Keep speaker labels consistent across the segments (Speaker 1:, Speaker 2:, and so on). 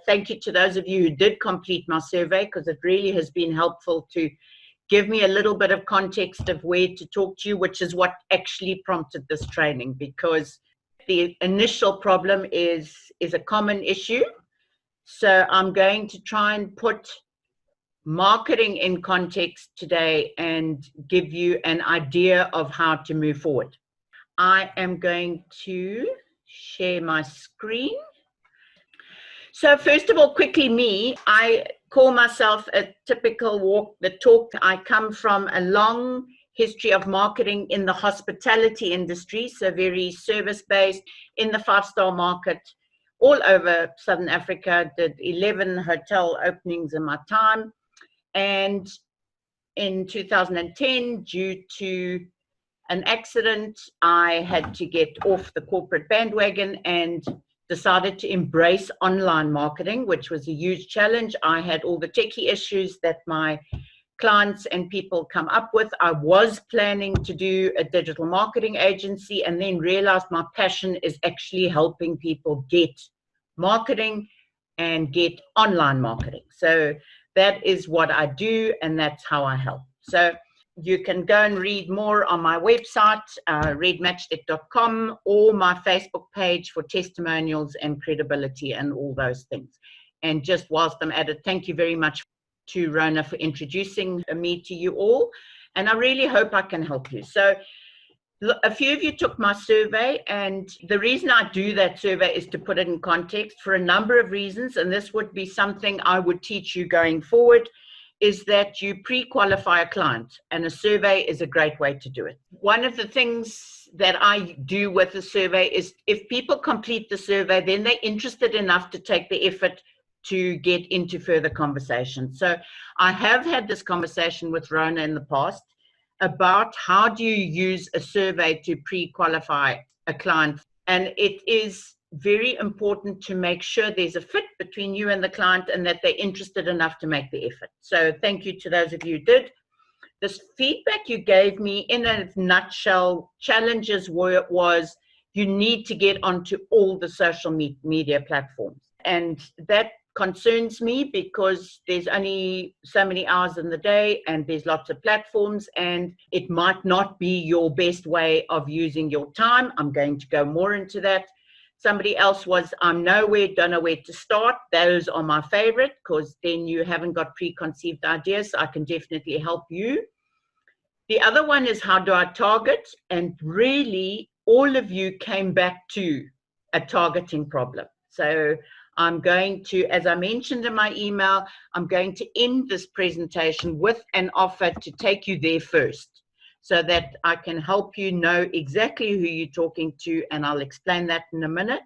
Speaker 1: thank you to those of you who did complete my survey, because it really has been helpful to give me a little bit of context of where to talk to you, which is what actually prompted this training, because the initial problem is a common issue. So I'm going to try and put marketing in context today and give you an idea of how to move forward. I am going to share my screen. So first of all, quickly me, I call myself a typical walk the talk. I come from a long history of marketing in the hospitality industry, so very service-based in the five-star market all over Southern Africa. Did 11 hotel openings in my time. And in 2010, due to an accident, I had to get off the corporate bandwagon and decided to embrace online marketing, which was a huge challenge. I had all the techie issues that my clients and people come up with. I was planning to do a digital marketing agency and then realized my passion is actually helping people get marketing and get online marketing. So that is what I do, and that's how I help. So you can go and read more on my website, redmatchstick.com, or my Facebook page for testimonials and credibility and all those things. And just whilst I'm at it, thank you very much to Rona for introducing me to you all. And I really hope I can help you. So a few of you took my survey, and the reason I do that survey is to put it in context for a number of reasons. And this would be something I would teach you going forward, is that you pre-qualify a client, and a survey is a great way to do it. One of the things that I do with the survey is if people complete the survey, then they're interested enough to take the effort to get into further conversation. So I have had this conversation with Rona in the past about how do you use a survey to pre-qualify a client. And it is very important to make sure there's a fit between you and the client and that they're interested enough to make the effort. So thank you to those of you who did. This feedback you gave me in a nutshell, challenges was you need to get onto all the social media platforms. And that concerns me because there's only so many hours in the day and there's lots of platforms, and it might not be your best way of using your time. I'm going to go more into that. Somebody else was, I'm nowhere, don't know where to start. Those are my favorite, because then you haven't got preconceived ideas. So I can definitely help you. The other one is, how do I target? And really, all of you came back to a targeting problem. So I'm going to, as I mentioned in my email, I'm going to end this presentation with an offer to take you there first, so that I can help you know exactly who you're talking to, and I'll explain that in a minute.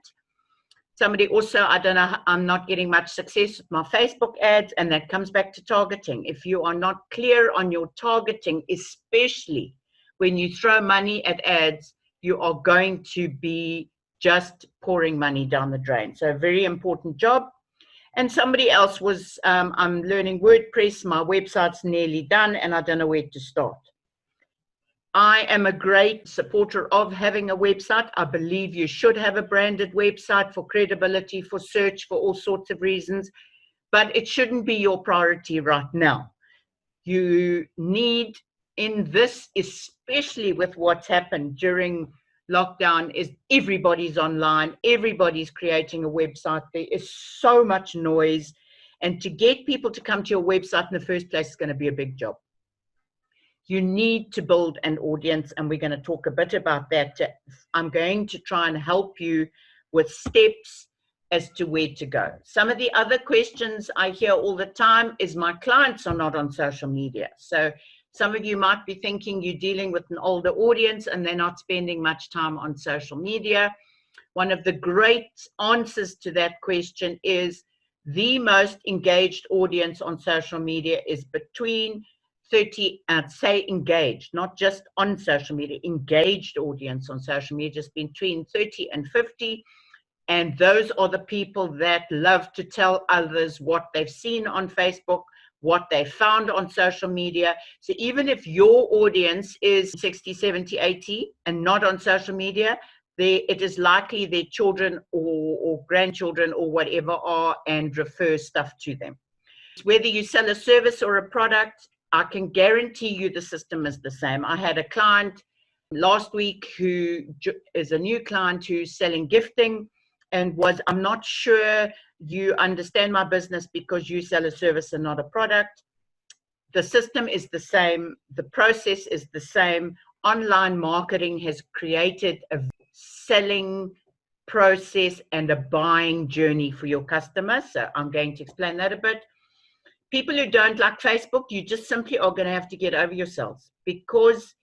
Speaker 1: Somebody also, I don't know, I'm not getting much success with my Facebook ads, and that comes back to targeting. If you are not clear on your targeting, especially when you throw money at ads, you are going to be just pouring money down the drain. So a very important job. And somebody else was, I'm learning WordPress, my website's nearly done, and I don't know where to start. I am a great supporter of having a website. I believe you should have a branded website for credibility, for search, for all sorts of reasons, but it shouldn't be your priority right now. You need, in this, especially with what's happened during lockdown, is everybody's online, everybody's creating a website. There is so much noise, and to get people to come to your website in the first place is going to be a big job. You need to build an audience, and we're going to talk a bit about that. I'm going to try and help you with steps as to where to go. Some of the other questions I hear all the time is, my clients are not on social media. So some of you might be thinking you're dealing with an older audience and they're not spending much time on social media. One of the great answers to that question is, the most engaged audience on social media is between 30, say engaged, not just on social media, engaged audience on social media is between 30 and 50. And those are the people that love to tell others what they've seen on Facebook, what they found on social media. So even if your audience is 60, 70, 80 and not on social media, it is likely their children or grandchildren or whatever are, and refer stuff to them. Whether you sell a service or a product, I can guarantee you the system is the same. I had a client last week who is a new client who's selling gifting, and I'm not sure you understand my business because you sell a service and not a product. The system is the same. The process is the same. Online marketing has created a selling process and a buying journey for your customers. So I'm going to explain that a bit. People who don't like Facebook, you just simply are going to have to get over yourselves, because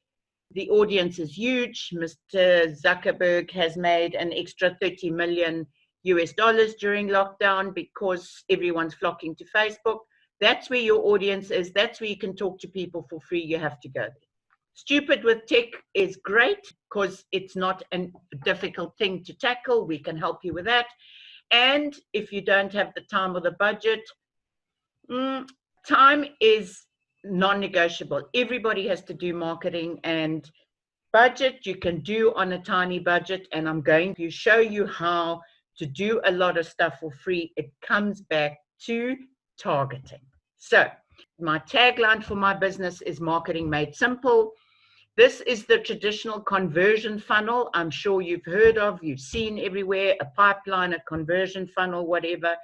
Speaker 1: the audience is huge. Mr. Zuckerberg has made an extra $30 million during lockdown because everyone's flocking to Facebook. That's where your audience is. That's where you can talk to people for free. You have to go there. Stupid with tech is great because it's not a difficult thing to tackle. We can help you with that. And if you don't have the time or the budget, time is non-negotiable. Everybody has to do marketing, and budget you can do on a tiny budget. And I'm going to show you how to do a lot of stuff for free. It comes back to targeting. So my tagline for my business is Marketing Made Simple. This is the traditional conversion funnel. I'm sure you've heard of, you've seen everywhere, a pipeline, a conversion funnel, whatever.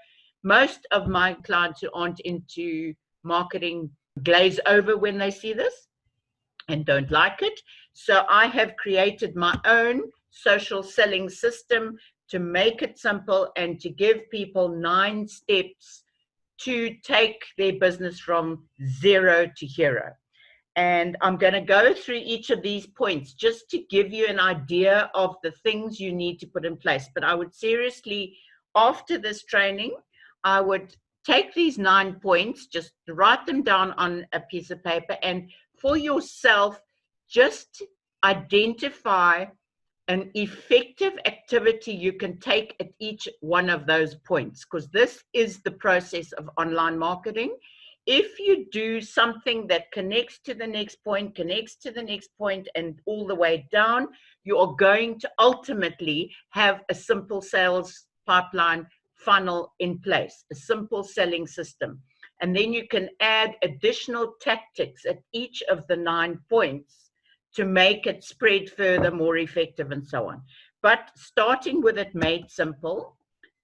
Speaker 1: Most of my clients who aren't into marketing glaze over when they see this and don't like it. So I have created my own social selling system to make it simple and to give people 9 steps to take their business from 0 to hero. And I'm going to go through each of these points just to give you an idea of the things you need to put in place. But I would seriously, after this training, I would take these 9 points, just write them down on a piece of paper, and for yourself, just identify an effective activity you can take at each one of those points, because this is the process of online marketing. If you do something that connects to the next point, connects to the next point, and all the way down, you are going to ultimately have a simple sales pipeline funnel in place, a simple selling system. And then you can add additional tactics at each of the 9 points to make it spread further, more effective, and so on. But starting with it made simple,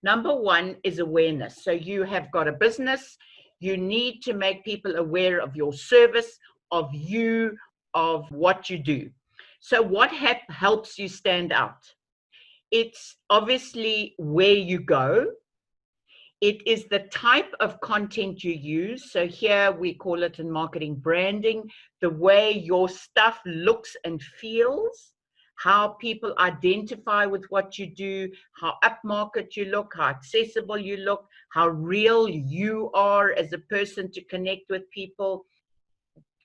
Speaker 1: number 1 is awareness. So you have got a business. You need to make people aware of your service, of you, of what you do. So what helps you stand out? It's obviously where you go. It is the type of content you use. So here we call it in marketing branding, the way your stuff looks and feels, how people identify with what you do, how upmarket you look, how accessible you look, how real you are as a person to connect with people.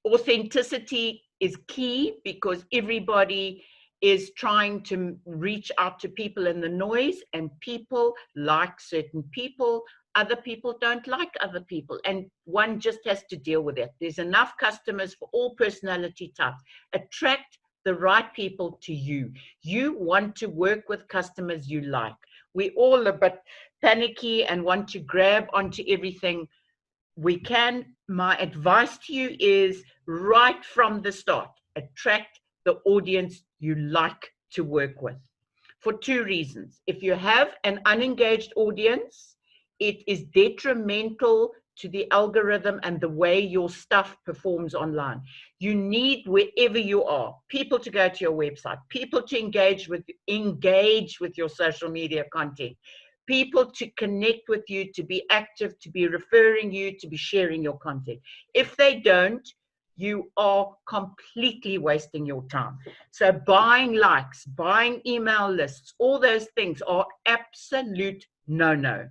Speaker 1: Authenticity is key because everybody is trying to reach out to people in the noise, and people like certain people. Other people don't like other people, and one just has to deal with it. There's enough customers for all personality types. Attract the right people to you. You want to work with customers you like. We all are a bit panicky and want to grab onto everything we can. My advice to you is right from the start, attract the audience you like to work with, for 2 reasons. If you have an unengaged audience, it is detrimental to the algorithm and the way your stuff performs online. You need, wherever you are, people to go to your website, people to engage with your social media content, people to connect with you, to be active, to be referring you, to be sharing your content. If they don't, you are completely wasting your time. So buying likes, buying email lists, all those things are absolute no-no.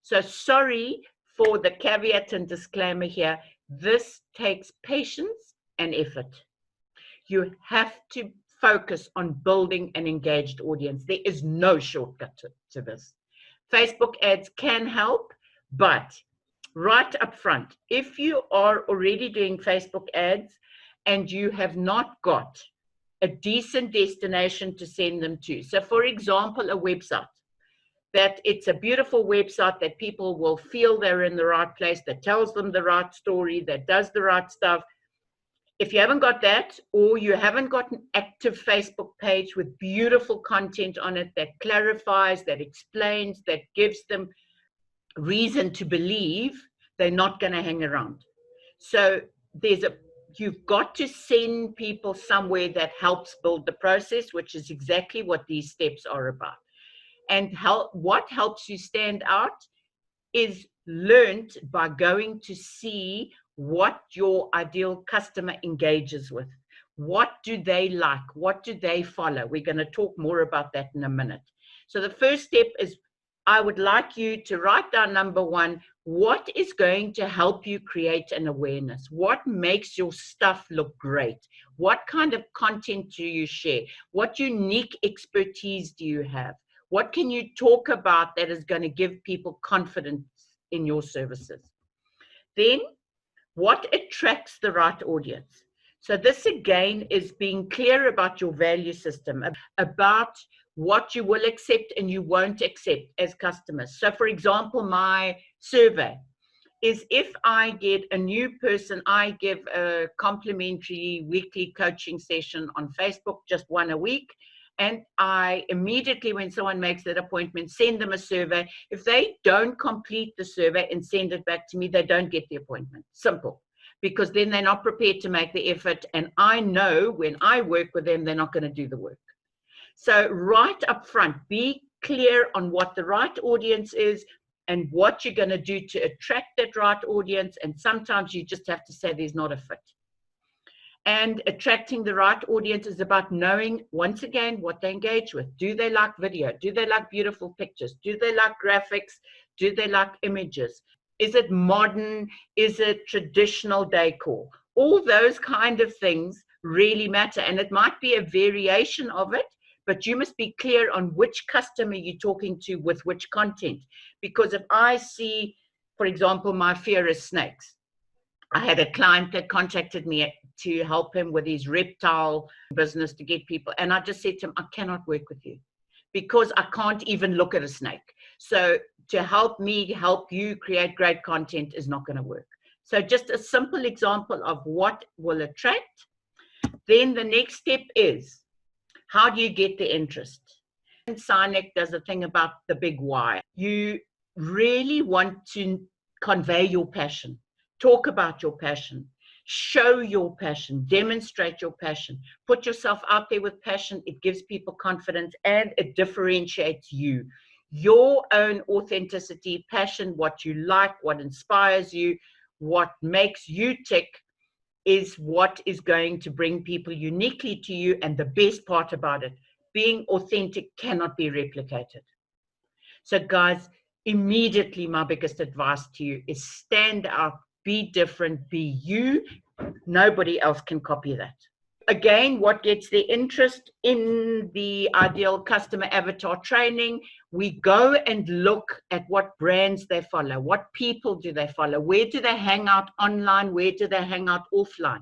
Speaker 1: So sorry for the caveat and disclaimer here. This takes patience and effort. You have to focus on building an engaged audience. There is no shortcut to this. Facebook ads can help, but right up front, if you are already doing Facebook ads and you have not got a decent destination to send them to. So for example, a website, that it's a beautiful website that people will feel they're in the right place, that tells them the right story, that does the right stuff. If you haven't got that, or you haven't got an active Facebook page with beautiful content on it that clarifies, that explains, that gives them reason to believe, they're not going to hang around. So you've got to send people somewhere that helps build the process, which is exactly what these steps are about. And what helps you stand out is learned by going to see what your ideal customer engages with. What do they like? What do they follow? We're going to talk more about that in a minute. So the first step is, I would like you to write down, number one, what is going to help you create an awareness? What makes your stuff look great? What kind of content do you share? What unique expertise do you have? What can you talk about that is going to give people confidence in your services? Then, what attracts the right audience? So this again is being clear about your value system, about what you will accept and you won't accept as customers. So for example, my survey is, if I get a new person, I give a complimentary weekly coaching session on Facebook, just one a week. And I immediately, when someone makes that appointment, send them a survey. If they don't complete the survey and send it back to me, they don't get the appointment. Simple. Because then they're not prepared to make the effort. And I know when I work with them, they're not going to do the work. So right up front, be clear on what the right audience is and what you're going to do to attract that right audience. And sometimes you just have to say there's not a fit. And attracting the right audience is about knowing, once again, what they engage with. Do they like video? Do they like beautiful pictures? Do they like graphics? Do they like images? Is it modern? Is it traditional decor? All those kind of things really matter. And it might be a variation of it, but you must be clear on which customer you're talking to with which content. Because if I see, for example, my fear is snakes. I had a client that contacted me to help him with his reptile business to get people. And I just said to him, I cannot work with you because I can't even look at a snake. So to help me help you create great content is not going to work. So just a simple example of what will attract. Then the next step is, how do you get the interest? And Sinek does a thing about the big why. You really want to convey your passion. Talk about your passion, show your passion, demonstrate your passion, put yourself out there with passion. It gives people confidence and it differentiates you. Your own authenticity, passion, what you like, what inspires you, what makes you tick is what is going to bring people uniquely to you. And the best part about it, being authentic cannot be replicated. So guys, immediately my biggest advice to you is stand out. Be different, be you. Nobody else can copy that. Again, what gets the interest in the ideal customer avatar training, we go and look at what brands they follow, what people do they follow, where do they hang out online, where do they hang out offline.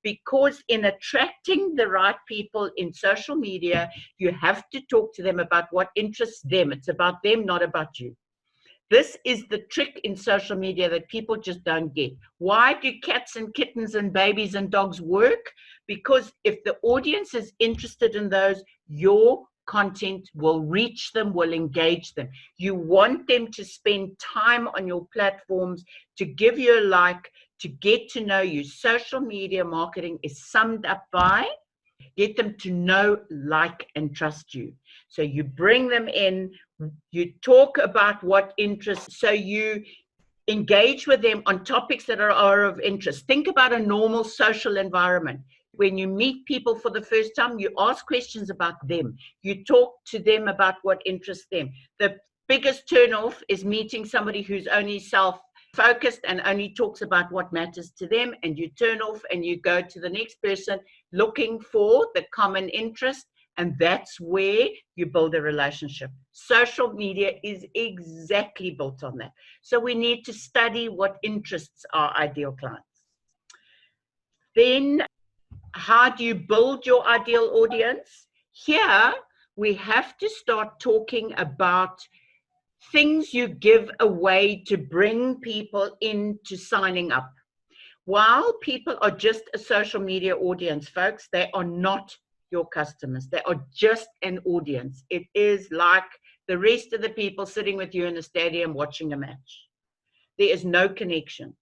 Speaker 1: Because in attracting the right people in social media, you have to talk to them about what interests them. It's about them, not about you. This is the trick in social media that people just don't get. Why do cats and kittens and babies and dogs work? Because if the audience is interested in those, your content will reach them, will engage them. You want them to spend time on your platforms, to give you a like, to get to know you. Social media marketing is summed up by get them to know, like, and trust you. So you bring them in, you talk about what interests, so you engage with them on topics that are of interest. Think about a normal social environment. When you meet people for the first time, you ask questions about them. You talk to them about what interests them. The biggest turnoff is meeting somebody who's only self-focused and only talks about what matters to them, and you turn off and you go to the next person looking for the common interest, and that's where you build a relationship. Social media is exactly built on that. So we need to study what interests our ideal clients. Then how do you build your ideal audience? Here, we have to start talking about things you give away to bring people into signing up. While people are just a social media audience, folks, they are not your customers. They are just an audience. It is like the rest of the people sitting with you in a stadium watching a match. There is no connection.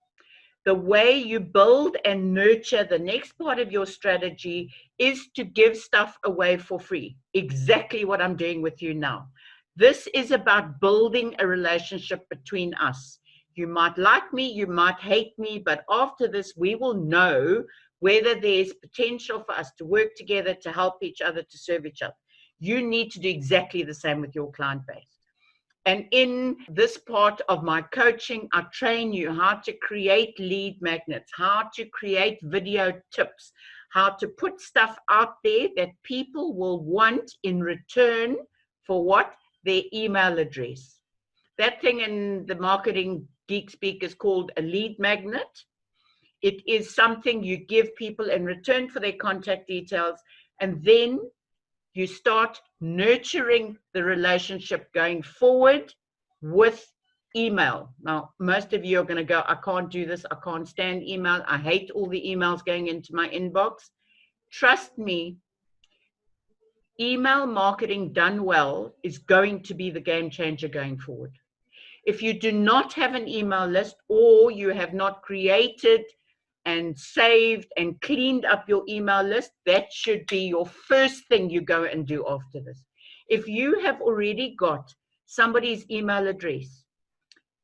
Speaker 1: The way you build and nurture the next part of your strategy is to give stuff away for free. Exactly what I'm doing with you now. This is about building a relationship between us. You might like me, you might hate me, but after this, we will know whether there's potential for us to work together, to help each other, to serve each other. You need to do exactly the same with your client base. And in this part of my coaching, I train you how to create lead magnets, how to create video tips, how to put stuff out there that people will want in return for what? Their email address. That thing in the marketing geek speak is called a lead magnet. It is something you give people in return for their contact details, and then you start nurturing the relationship going forward with email. Now, most of you are going to go, I can't do this. I can't stand email. I hate all the emails going into my inbox. Trust me, email marketing done well is going to be the game changer going forward. If you do not have an email list, or you have not created and saved and cleaned up your email list, that should be your first thing you go and do after this. If you have already got somebody's email address,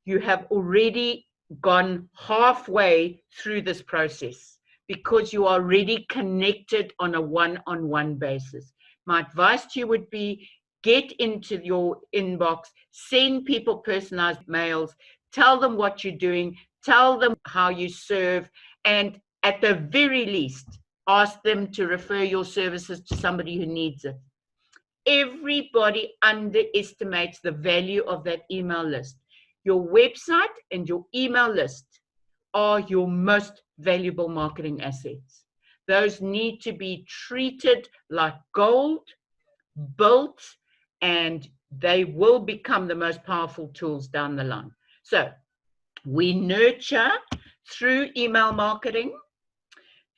Speaker 1: you have already gone halfway through this process, because you are already connected on a one-on-one basis. My advice to you would be, get into your inbox, send people personalized mails, tell them what you're doing, tell them how you serve, and at the very least, ask them to refer your services to somebody who needs it. Everybody underestimates the value of that email list. Your website and your email list are your most valuable marketing assets. Those need to be treated like gold, built, and they will become the most powerful tools down the line. So we nurture through email marketing.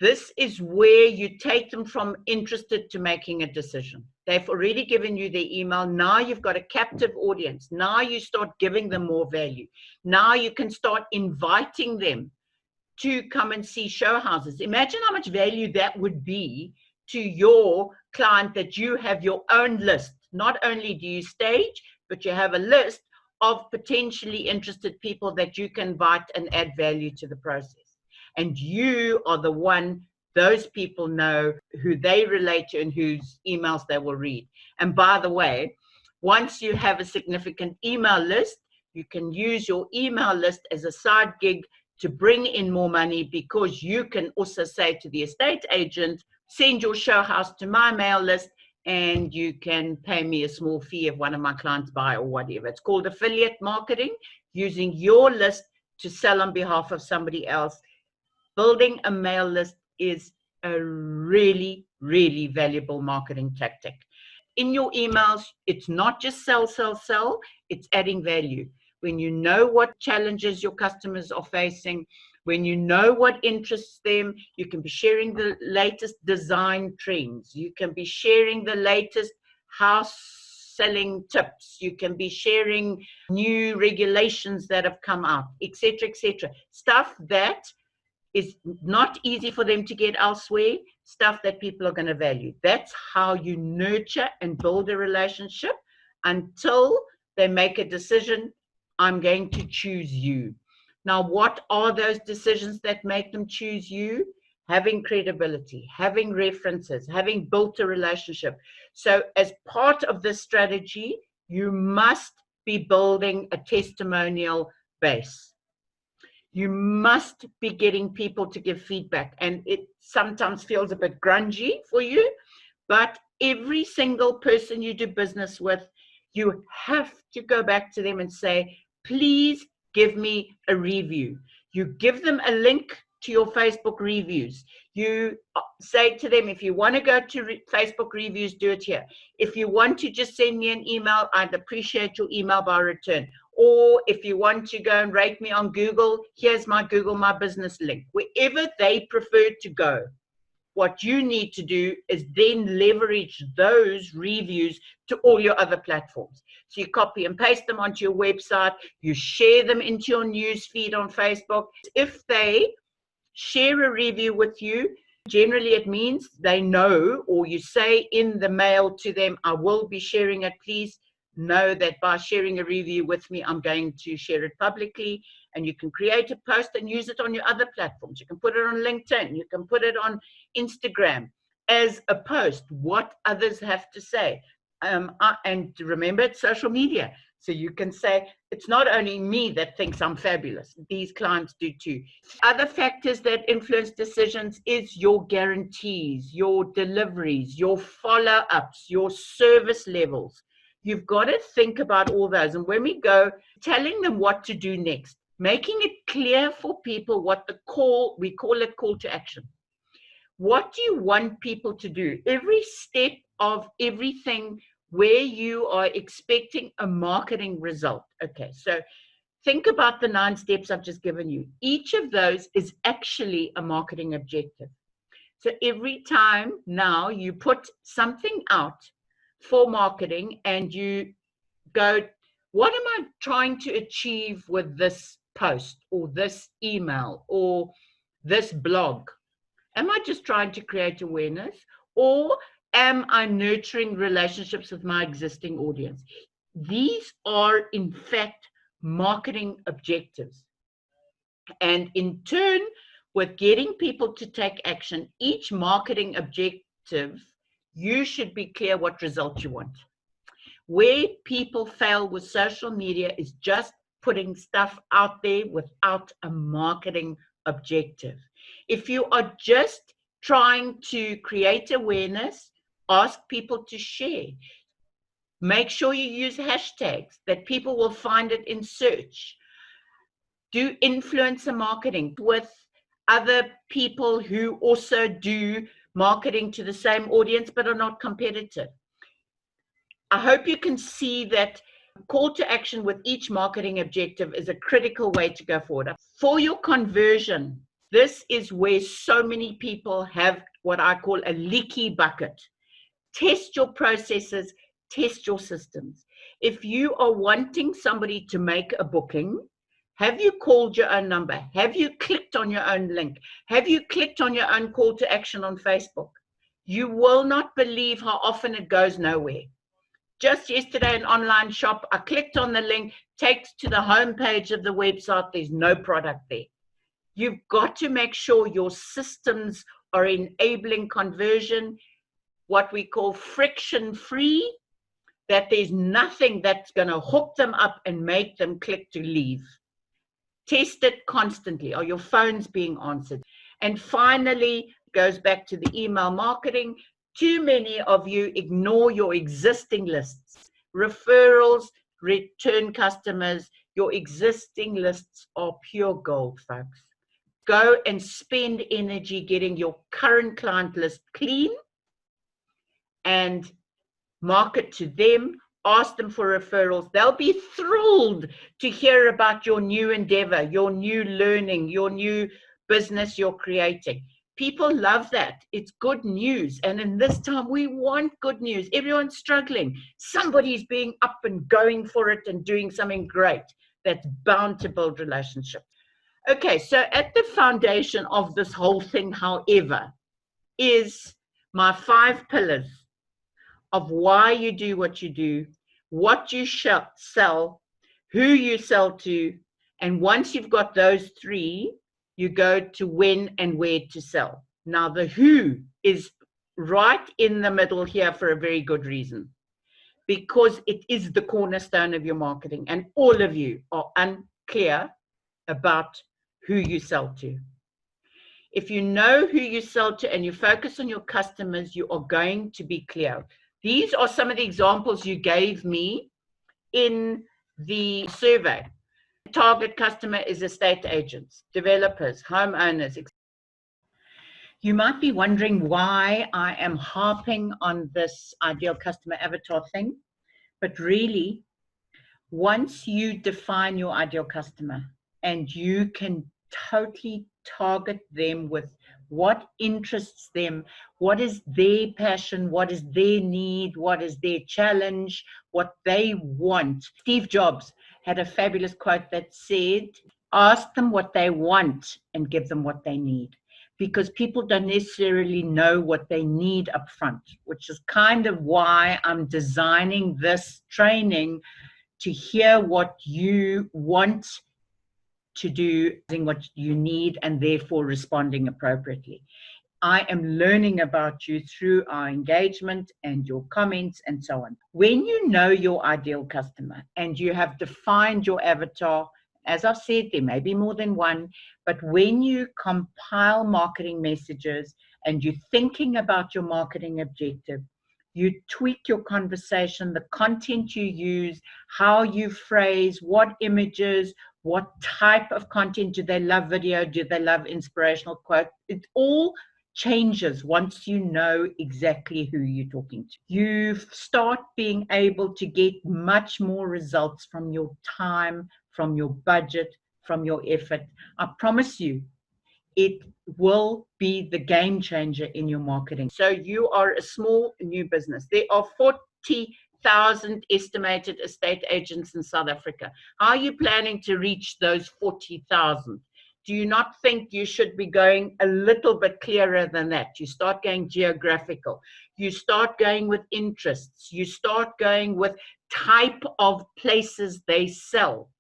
Speaker 1: This is where you take them from interested to making a decision. They've already given you their email. Now you've got a captive audience. Now you start giving them more value. Now you can start inviting them to come and see show houses. Imagine how much value that would be to your client, that you have your own list. Not only do you stage, but you have a list of potentially interested people that you can invite and add value to the process. And you are the one those people know, who they relate to and whose emails they will read. And by the way, once you have a significant email list, you can use your email list as a side gig to bring in more money, because you can also say to the estate agent, send your show house to my mail list and you can pay me a small fee if one of my clients buy or whatever. It's called affiliate marketing, using your list to sell on behalf of somebody else. Building a mail list is a really, really valuable marketing tactic. In your emails, it's not just sell, sell, sell, it's adding value. When you know what challenges your customers are facing, when you know what interests them, you can be sharing the latest design trends. You can be sharing the latest house selling tips. You can be sharing new regulations that have come out, etc., etc. Stuff that is not easy for them to get elsewhere, stuff that people are going to value. That's how you nurture and build a relationship until they make a decision, I'm going to choose you. Now, what are those decisions that make them choose you? Having credibility, having references, having built a relationship. So as part of this strategy, you must be building a testimonial base. You must be getting people to give feedback, and it sometimes feels a bit grungy for you, but every single person you do business with, you have to go back to them and say, please give me a review. You give them a link to your Facebook reviews. You say to them, if you want to go to Facebook reviews, do it here. If you want to just send me an email, I'd appreciate your email by return. Or if you want to go and rate me on Google, here's my Google My Business link. Wherever they prefer to go, what you need to do is then leverage those reviews to all your other platforms. So you copy and paste them onto your website, you share them into your news feed on Facebook. If they share a review with you, generally it means they know, or you say in the mail to them, I will be sharing it. Please know that by sharing a review with me, I'm going to share it publicly. And you can create a post and use it on your other platforms. You can put it on LinkedIn. You can put it on Instagram as a post, what others have to say. And remember, it's social media. So you can say, it's not only me that thinks I'm fabulous. These clients do too. Other factors that influence decisions is your guarantees, your deliveries, your follow-ups, your service levels. You've got to think about all those. And when we go telling them what to do next, making it clear for people what we call it call to action. What do you want people to do? Every step of everything where you are expecting a marketing result. Okay, so think about the 9 steps I've just given you. Each of those is actually a marketing objective. So every time now you put something out for marketing and you go, what am I trying to achieve with this post or this email or this blog? Am I just trying to create awareness, or am I nurturing relationships with my existing audience? These are, in fact, marketing objectives. And in turn, with getting people to take action, each marketing objective, you should be clear what result you want. Where people fail with social media is just putting stuff out there without a marketing objective. If you are just trying to create awareness, ask people to share. Make sure you use hashtags that people will find it in search. Do influencer marketing with other people who also do marketing to the same audience but are not competitive. I hope you can see that call to action with each marketing objective is a critical way to go forward. For your conversion, this is where so many people have what I call a leaky bucket. Test your processes, test your systems. If you are wanting somebody to make a booking, have you called your own number? Have you clicked on your own link? Have you clicked on your own call to action on Facebook? You will not believe how often it goes nowhere. Just yesterday, an online shop, I clicked on the link, takes to the homepage of the website. There's no product there. You've got to make sure your systems are enabling conversion, what we call friction-free, that there's nothing that's going to hook them up and make them click to leave. Test it constantly. Are your phones being answered? And finally, goes back to the email marketing. Too many of you ignore your existing lists. Referrals, return customers, your existing lists are pure gold, folks. Go and spend energy getting your current client list clean and market to them. Ask them for referrals. They'll be thrilled to hear about your new endeavor, your new learning, your new business you're creating. People love that. It's good news. And in this time, we want good news. Everyone's struggling. Somebody's being up and going for it and doing something great. That's bound to build relationships. Okay, so at the foundation of this whole thing, however, is my 5 pillars of why you do what you do, what you sell, who you sell to, and once you've got those 3, you go to when and where to sell. Now, the who is right in the middle here for a very good reason, because it is the cornerstone of your marketing, and all of you are unclear about who you sell to. If you know who you sell to and you focus on your customers, you are going to be clear. These are some of the examples you gave me in the survey. Target customer is estate agents, developers, homeowners. You might be wondering why I am harping on this ideal customer avatar thing, but really, once you define your ideal customer and you can totally target them with what interests them, what is their passion, what is their need, what is their challenge, what they want. Steve Jobs had a fabulous quote that said, ask them what they want and give them what they need. Because people don't necessarily know what they need up front, which is kind of why I'm designing this training to hear what you want to do, what you need, and therefore responding appropriately. I am learning about you through our engagement and your comments and so on. When you know your ideal customer and you have defined your avatar, as I've said, there may be more than one, but when you compile marketing messages and you're thinking about your marketing objective, you tweak your conversation, the content you use, how you phrase, what images, what type of content. Do they love video? Do they love inspirational quote? It all changes once you know exactly who you're talking to. You start being able to get much more results from your time, from your budget, from your effort. I promise you, it will be the game changer in your marketing. So you are a small new business. There are 40,000 estimated estate agents in South Africa. How are you planning to reach those 40,000? Do you not think you should be going a little bit clearer than that? You start going geographical. You start going with interests. You start going with type of places they sell.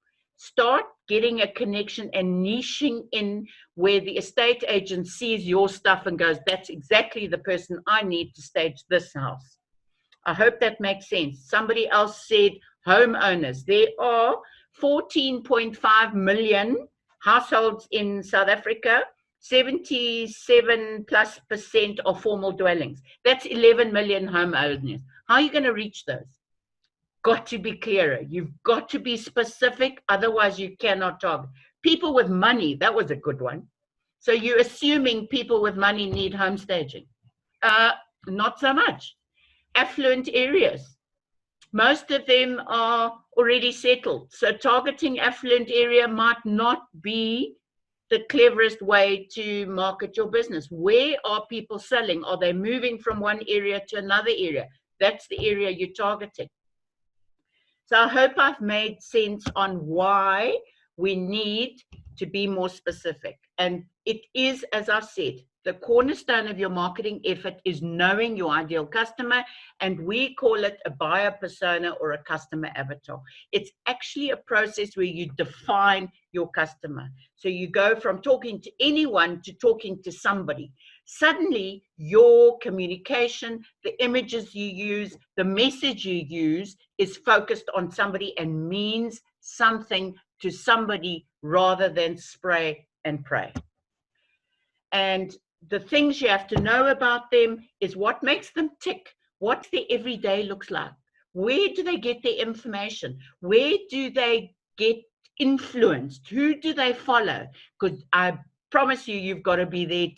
Speaker 1: Start getting a connection and niching in where the estate agent sees your stuff and goes, that's exactly the person I need to stage this house. I hope that makes sense. Somebody else said homeowners. There are 14.5 million households in South Africa. 77+% of formal dwellings. That's 11 million homeowners. How are you going to reach those? Got to be clearer. You've got to be specific. Otherwise, you cannot target. People with money, that was a good one. So you're assuming people with money need home staging. Not so much. Affluent areas. Most of them are already settled. So targeting affluent area might not be the cleverest way to market your business. Where are people selling? Are they moving from one area to another area? That's the area you're targeting. So I hope I've made sense on why we need to be more specific. And it is, as I said, the cornerstone of your marketing effort is knowing your ideal customer, and we call it a buyer persona or a customer avatar. It's actually a process where you define your customer. So you go from talking to anyone to talking to somebody. Suddenly, your communication, the images you use, the message you use is focused on somebody and means something to somebody rather than spray and pray. And the things you have to know about them is what makes them tick, what their everyday looks like, where do they get their information, where do they get influenced, who do they follow? Because I promise you, you've got to be there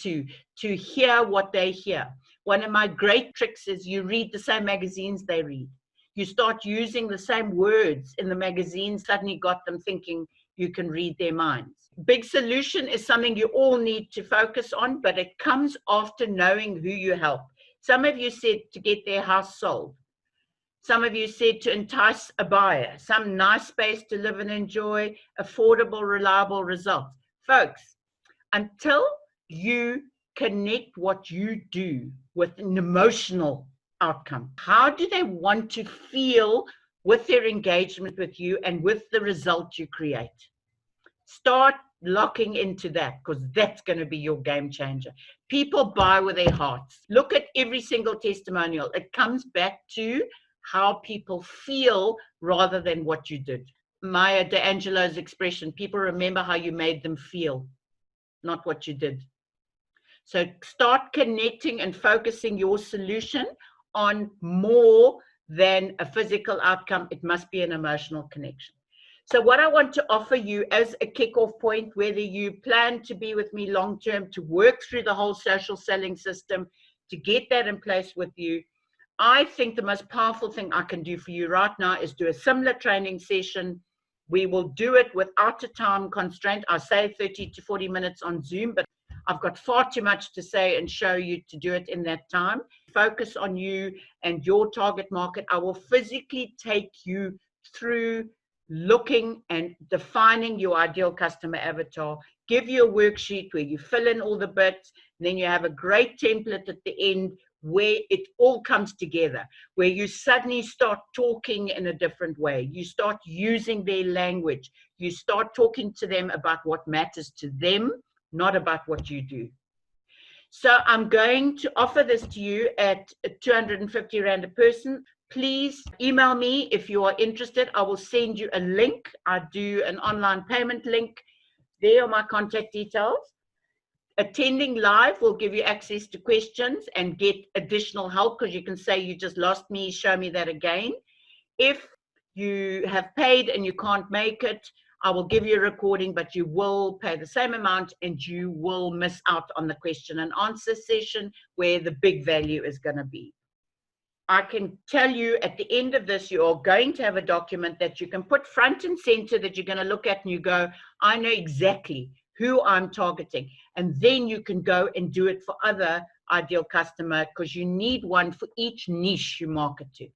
Speaker 1: to hear what they hear. One of my great tricks is you read the same magazines they read. You start using the same words in the magazine, suddenly got them thinking you can read their minds. Big solution is something you all need to focus on, but it comes after knowing who you help. Some of you said to get their house sold. Some of you said to entice a buyer, some nice space to live and enjoy, affordable, reliable results. Folks, until you connect what you do with an emotional outcome, how do they want to feel with their engagement with you and with the result you create? Start locking into that, because that's going to be your game changer. People buy with their hearts. Look at every single testimonial. It comes back to how people feel rather than what you did. Maya D'Angelo's expression, people remember how you made them feel, not what you did. So start connecting and focusing your solution on more than a physical outcome. It must be an emotional connection. So what I want to offer you as a kickoff point, whether you plan to be with me long term, to work through the whole social selling system, to get that in place with you, I think the most powerful thing I can do for you right now is do a similar training session. We will do it without a time constraint. I say 30 to 40 minutes on Zoom, but I've got far too much to say and show you to do it in that time. Focus on you and your target market. I will physically take you through looking and defining your ideal customer avatar, give you a worksheet where you fill in all the bits, and then you have a great template at the end where it all comes together, where you suddenly start talking in a different way. You start using their language. You start talking to them about what matters to them, not about what you do. So I'm going to offer this to you at 250 Rand a person. Please email me if you are interested. I will send you a link. I do an online payment link. There are my contact details. Attending live will give you access to questions and get additional help, because you can say, you just lost me, show me that again. If you have paid and you can't make it, I will give you a recording, but you will pay the same amount and you will miss out on the question and answer session where the big value is going to be. I can tell you at the end of this, you are going to have a document that you can put front and center, that you're going to look at and you go, I know exactly who I'm targeting. And then you can go and do it for other ideal customer, because you need one for each niche you market to.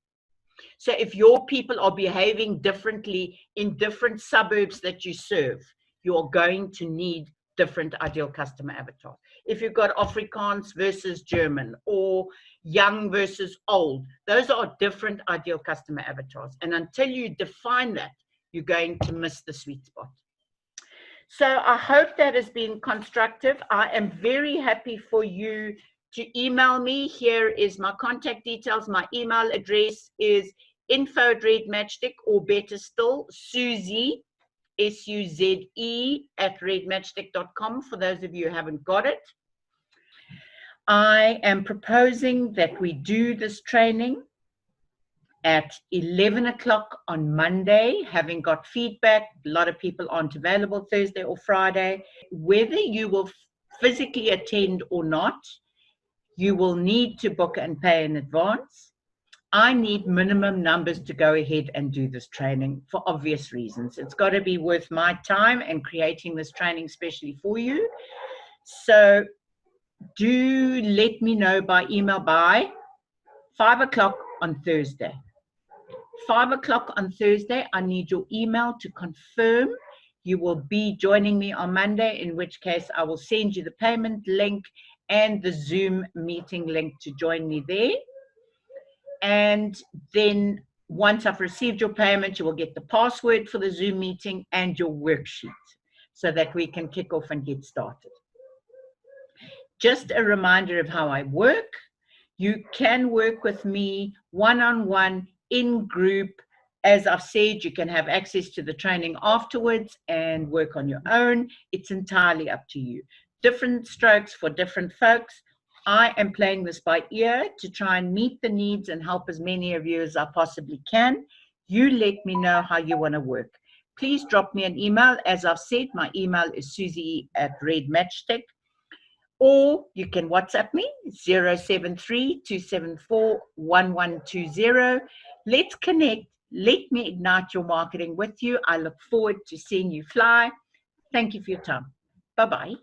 Speaker 1: So if your people are behaving differently in different suburbs that you serve, you're going to need different ideal customer avatars. If you've got Afrikaans versus German, or young versus old, those are different ideal customer avatars. And until you define that, you're going to miss the sweet spot. So I hope that has been constructive. I am very happy for you to email me. Here is my contact details. My email address is info@RedMatchstick, or better still, Suzie, SUZE, @redmatchstick.com, for those of you who haven't got it. I am proposing that we do this training at 11 o'clock on Monday, having got feedback. A lot of people aren't available Thursday or Friday. Whether you will physically attend or not, you will need to book and pay in advance. I need minimum numbers to go ahead and do this training for obvious reasons. It's got to be worth my time and creating this training especially for you. So do let me know by email by 5 o'clock on Thursday. 5 o'clock on Thursday, I need your email to confirm you will be joining me on Monday, in which case I will send you the payment link and the Zoom meeting link to join me there. And then once I've received your payment, you will get the password for the Zoom meeting and your worksheet, so that we can kick off and get started. Just a reminder of how I work. You can work with me one-on-one, in group. As I've said, you can have access to the training afterwards and work on your own. It's entirely up to you. Different strokes for different folks. I am playing this by ear to try and meet the needs and help as many of you as I possibly can. You let me know how you want to work. Please drop me an email. As I've said, my email is Suzie@RedMatchstick. Or you can WhatsApp me, 073-274-1120. Let's connect. Let me ignite your marketing with you. I look forward to seeing you fly. Thank you for your time. Bye-bye.